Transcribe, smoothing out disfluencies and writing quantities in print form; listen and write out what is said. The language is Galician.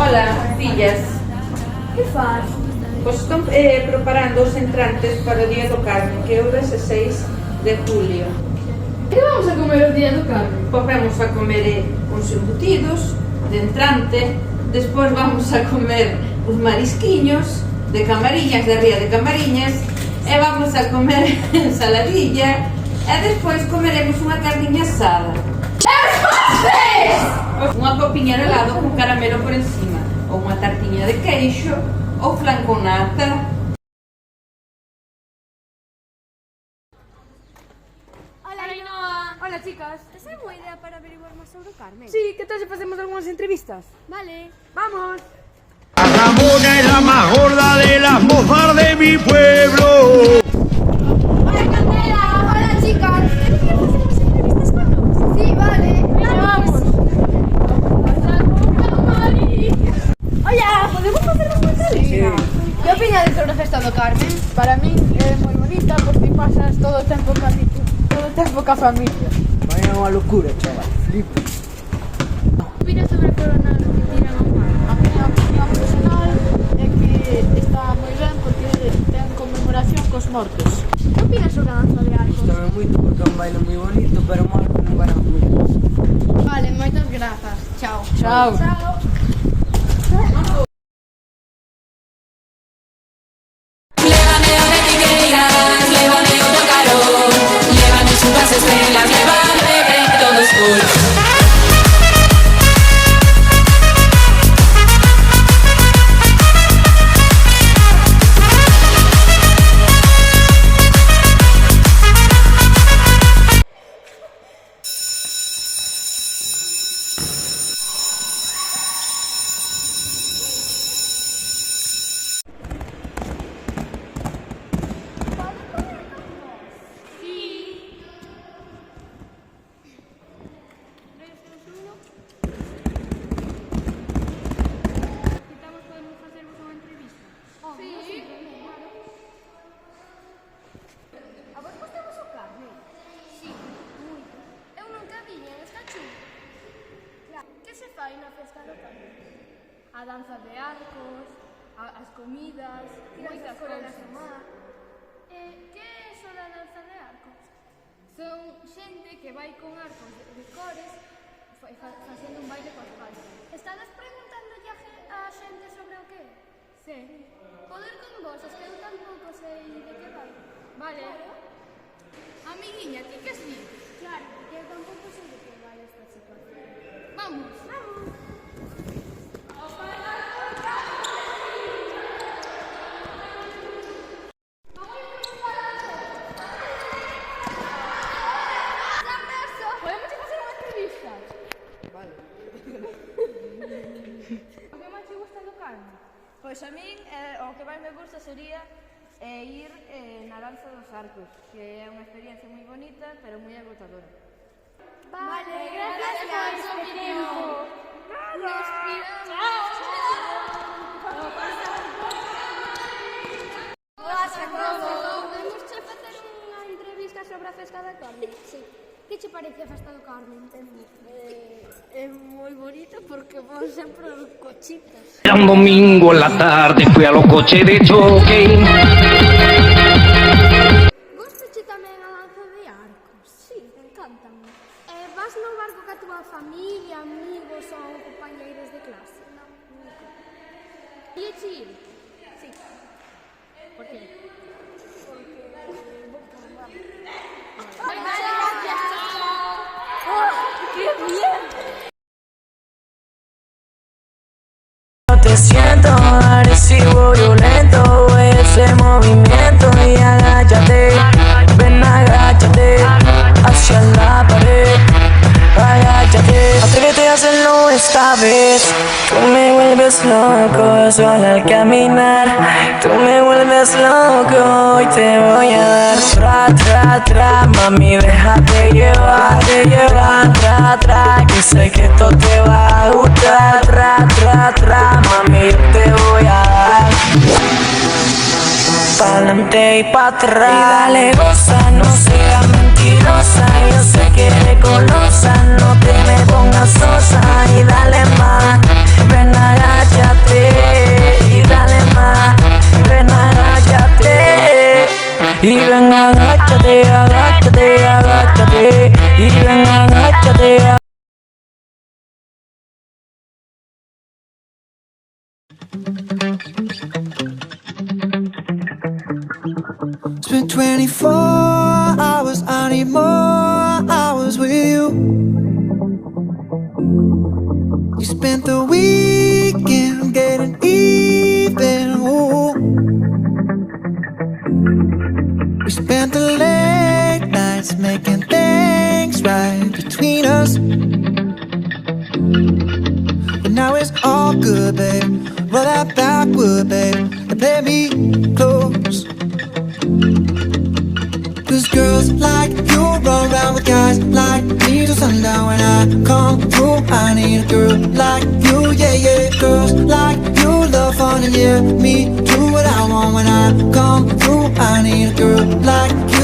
Hola, fillas. Que faz? Pois están preparando os entrantes para o Día do Carme, que é o 16 de julio. Que vamos a comer o día do Carme? Pois vamos a comer uns embutidos de entrante, despois vamos a comer os marisquiños de Camariñas, de Ría de Camariñas, e vamos a comer ensaladilla, e despois comeremos unha carniña asada. Unha copiña de helado con caramelo por encima, ou unha tartiña de queixo, ou flan con nata. Hola, Ainhoa. Hola, chicas. Tes alguna idea para averiguar máis sobre o Carmen? Sí, ¿qué tal si hacemos algunas entrevistas? Vale. ¡Vamos! Ramona es la más gorda de las mozas de mi pueblo. Hola, Candela. Hola, chicas. ¿Queréis que hacemos entrevistas con nos? Sí, vale. ¡Vamos! Hola, podemos facer unha entrevista? Que opinades sobre a festa do Carmen? Para mí é moi bonita porque pasas todo o tempo ca familia. Vaya unha locura, chaval, flipo. Que opinas sobre a corona que tiran ao mar? A miña opinión personal é que está moi ben porque ten conmemoración cos mortos. Que opinas sobre a danza de arcos? Gustame moito porque é un baile moi bonito, pero mal que non van a moitos. Vale, moitas grazas. Chao. Chao. Chao. A vos gustamos o Carmen? Sí, moito. Eu nunca viña, está chulo. Claro. Que se fai na festa do Carmen? A danza de arcos, as comidas, moitas cousas. Que é iso da danza de arcos? Son xente que vai con arcos de cores facendo un baile coas palmas. Estades preguntándolle a xente sobre o que é? Sí. Poder con vos, es que eu tampouco sei de que vai. Vale. Amiguiña, ti que si? Claro, porque eu tampouco sei de que vai esta situación. Vamos. Vamos. Podemos facer unha entrevista? Vale. O que máis te gusta do Carmen? Pois a min o que máis me gusta sería ir na danza dos arcos, que é unha experiencia moi bonita, pero moi agotadora. Vale, gracias por su opinión. Nos piramos. Podemos che facer unha entrevista sobre a festa do Carmen? Sí. Que che parece a festa do Carmen? É moi bonita porque van sempre os cochitas. Era un domingo en la tarde, fui a los coches de choque. Gostache tamén a danza de arcos? Sí, encántame. Vas no barco ca túa familia, amigos ou compañeiros de clase? Non, nunca. E é chill? Sí. Por qué? Porque vou por mamá. Gracias, chao. ¡Qué bien! Te siento agresivo, violento, ese movimiento y agáchate, ven agáchate hacia la pared, agáchate, atrévete a hacerlo esta vez. Tú me vuelves loco solo al caminar, tú me vuelves loco y te voy a dar tra, mami déjate llevar, tra, que sé que esto te va a gustar, tra, mami yo te voy a dar pa'lante y pa' atrás. Y dale goza, no seas mentirosa, yo sé que eres golosa, no te me pongas sosa. Y dale más, ven agacha Spent 24 hours, I need more hours with you. You spent the weekend getting even, ooh. We spent the late nights making things right between us. But now it's all good, babe. Roll that backward, babe, and play me close. Cause girls like you run around with guys like me till sundown. When I come through, I need a girl like you, yeah, yeah. Girls like you love fun and yeah, me do what I want. When I come through, I need a girl like you.